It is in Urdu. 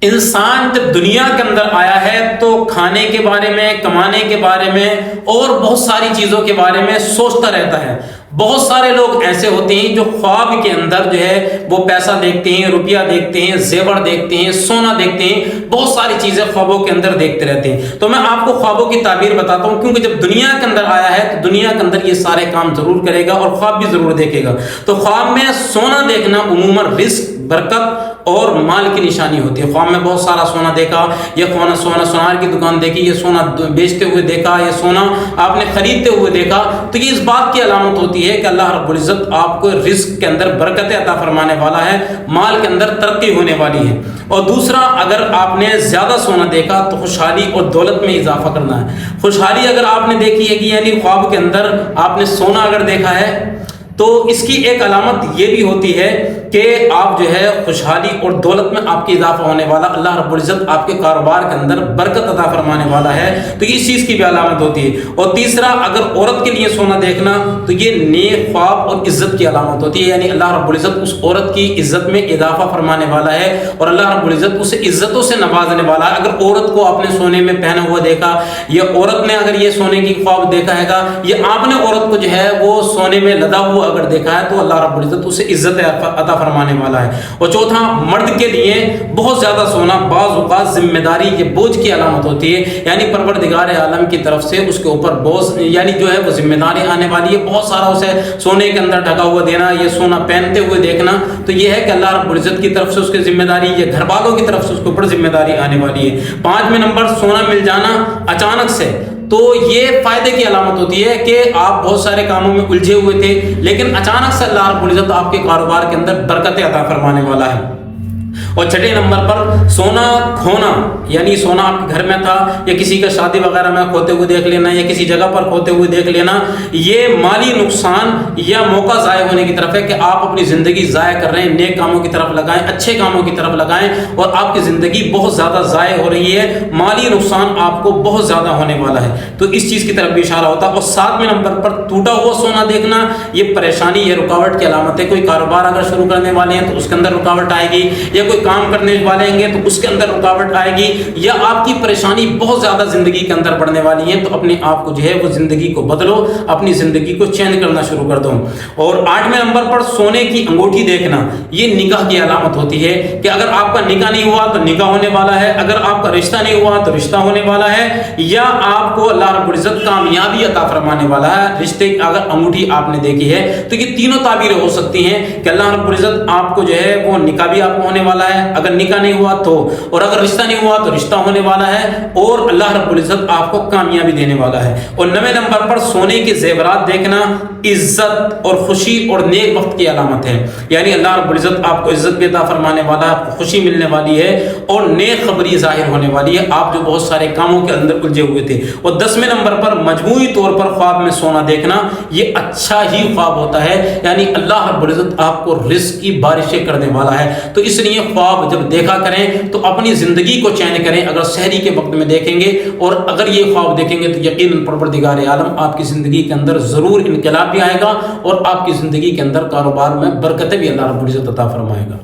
انسان جب دنیا کے اندر آیا ہے تو کھانے کے بارے میں، کمانے کے بارے میں اور بہت ساری چیزوں کے بارے میں سوچتا رہتا ہے۔ بہت سارے لوگ ایسے ہوتے ہیں جو خواب کے اندر جو ہے وہ پیسہ دیکھتے ہیں، روپیہ دیکھتے ہیں، زیور دیکھتے ہیں، سونا دیکھتے ہیں، بہت ساری چیزیں خوابوں کے اندر دیکھتے رہتے ہیں۔ تو میں آپ کو خوابوں کی تعبیر بتاتا ہوں، کیونکہ جب دنیا کے اندر آیا ہے تو دنیا کے اندر یہ سارے کام ضرور کرے گا اور خواب بھی ضرور دیکھے گا۔ تو خواب میں سونا دیکھنا عموماً رزق، برکت اور مال کی نشانی ہوتی ہے۔ خواب میں بہت سارا سونا دیکھا، یہ سونار کی دکان دیکھی، یہ سونا بیچتے ہوئے دیکھا، یہ سونا آپ نے خریدتے ہوئے دیکھا، تو یہ اس بات کی علامت ہوتی ہے کہ اللہ رب العزت آپ کو رزق کے اندر برکت عطا فرمانے والا ہے، مال کے اندر ترقی ہونے والی ہے۔ اور دوسرا، اگر آپ نے زیادہ سونا دیکھا تو خوشحالی اور دولت میں اضافہ کرنا ہے۔ خوشحالی اگر آپ نے دیکھی ہے کہ یعنی خواب کے اندر آپ نے سونا اگر دیکھا ہے تو اس کی ایک علامت یہ بھی ہوتی ہے کہ آپ جو ہے خوشحالی اور دولت میں آپ کی اضافہ ہونے والا، اللہ رب العزت آپ کے کاروبار کے اندر برکت عطا فرمانے والا ہے، تو اس چیز کی بھی علامت ہوتی ہے۔ اور تیسرا، اگر عورت کے لیے سونا دیکھنا تو یہ نیک خواب اور عزت کی علامت ہوتی ہے، یعنی اللہ رب العزت اس عورت کی عزت میں اضافہ فرمانے والا ہے اور اللہ رب العزت اسے عزتوں سے نوازنے والا ہے۔ اگر عورت کو آپ نے سونے میں پہنا ہوا دیکھا، یا عورت نے اگر یہ سونے کی خواب دیکھا ہے گا، یا آپ نے عورت کو جو ہے وہ سونے میں لدا ہوا اگر دیکھا ہے، تو اللہ رب العزت اسے عزت عطا فرمانے والا ہے۔ اور چوتھا، مرد کے لیے بہت زیادہ سونا بعض اوقات ذمہ داری یا بوجھ کی علامت ہوتی ہے، یعنی پروردگار عالم کی طرف سے اس کے اوپر بوجھ، یعنی جو ہے وہ ذمہ داری آنے والی ہے۔ بہت سارا اسے سونے کے اندر ڈھکا ہوا دینا، یہ سونا پہنتے ہوئے دیکھنا، تو یہ ہے کہ اللہ رب العزت کی طرف سے اس کی ذمہ داری یا گھر والوں کی طرف سے اس کے اوپر ذمہ داری آنے والی ہے۔ 5ویں نمبر، سونا مل جانا اچانک سے، تو یہ فائدے کی علامت ہوتی ہے کہ آپ بہت سارے کاموں میں الجھے ہوئے تھے، لیکن اچانک سے اللہ رب العزت آپ کے کاروبار کے اندر برکت عطا فرمانے والا ہے۔ اور 6 نمبر پر، سونا کھونا، یعنی سونا آپ کے گھر میں تھا یا کسی کا شادی وغیرہ میں کھوتے ہوئے دیکھ لینا یا کسی جگہ پر کھوتے ہوئے دیکھ لینا، یہ مالی نقصان یا موقع ضائع ہونے کی طرف ہے کہ آپ اپنی زندگی ضائع کر رہے ہیں۔ نیک کاموں کی طرف لگائیں، اچھے کاموں کی طرف لگائیں، اور آپ کی زندگی بہت زیادہ ضائع ہو رہی ہے، مالی نقصان آپ کو بہت زیادہ ہونے والا ہے، تو اس چیز کی طرف بھی اشارہ ہوتا ہے۔ اور 7ویں نمبر پر، ٹوٹا ہوا سونا دیکھنا، یہ پریشانی، یہ رکاوٹ کی علامت ہے۔ کوئی کاروبار اگر شروع کرنے والے ہیں تو اس کے اندر رکاوٹ آئے گی، یا کوئی کام کرنے والے ہیں تو اس کے اندر رکاوٹ آئے گی، یا آپ کی پریشانی بہت زیادہ زندگی کے اندر بڑھنے والی ہے، تو اپنے آپ کو جو ہے وہ زندگی کو بدلو، اپنی زندگی کو چینج کرنا شروع کر دو۔ اور 8ویں نمبر پر، سونے کی انگوٹھی دیکھنا، یہ نکاح کی علامت ہوتی ہے کہ اگر آپ کا نکاح نہیں ہوا تو نکاح ہونے والا ہے، اگر آپ کا رشتہ نہیں ہوا تو رشتہ ہونے والا ہے، یا آپ کو اللہ رب العزت کامیابی عطا فرمانے والا ہے۔ رشتے کی اگر انگوٹھی آپ نے دیکھی ہے تو یہ تینوں تعبیریں ہو سکتی ہیں کہ اللہ رب العزت آپ کو جو ہے وہ نکاح بھی آپ کو ہونے والا ہے، اگر نکاح نہیں ہوا تو، اور اگر رشتہ نہیں ہوا تو رشتہ ہونے والا ہے، اور اللہ رب العزت آپ کو کامیابی دینے والا ہے۔ اور 9ویں نمبر پر، سونے کے زیورات دیکھنا عزت اور خوشی اور نیک وقت کی علامت ہے، یعنی اللہ رب العزت آپ کو عزت بھی عطا فرمانے والا ہے، آپ کو خوشی ملنے والی ہے اور نیک خبری ظاہر ہونے والی ہے، آپ جو بہت سارے کاموں کے اندر الجھے ہوئے تھے۔ اور 10ویں نمبر پر، مجموعی طور پر خواب میں سونا دیکھنا، یہ اچھا ہی خواب ہوتا ہے، یعنی اللہ رب العزت آپ کو رزق کی بارشیں کرنے والا ہے، تو اس لیے خواب جب دیکھا کریں تو اپنی زندگی کو چین کریں۔ اگر سحری کے وقت میں دیکھیں گے اور اگر یہ خواب دیکھیں گے تو یقیناً پروردگار عالم آپ کی زندگی کے اندر ضرور انقلاب بھی آئے گا، اور آپ کی زندگی کے اندر کاروبار میں برکتیں بھی اللہ رب العزت عطا فرمائے گا۔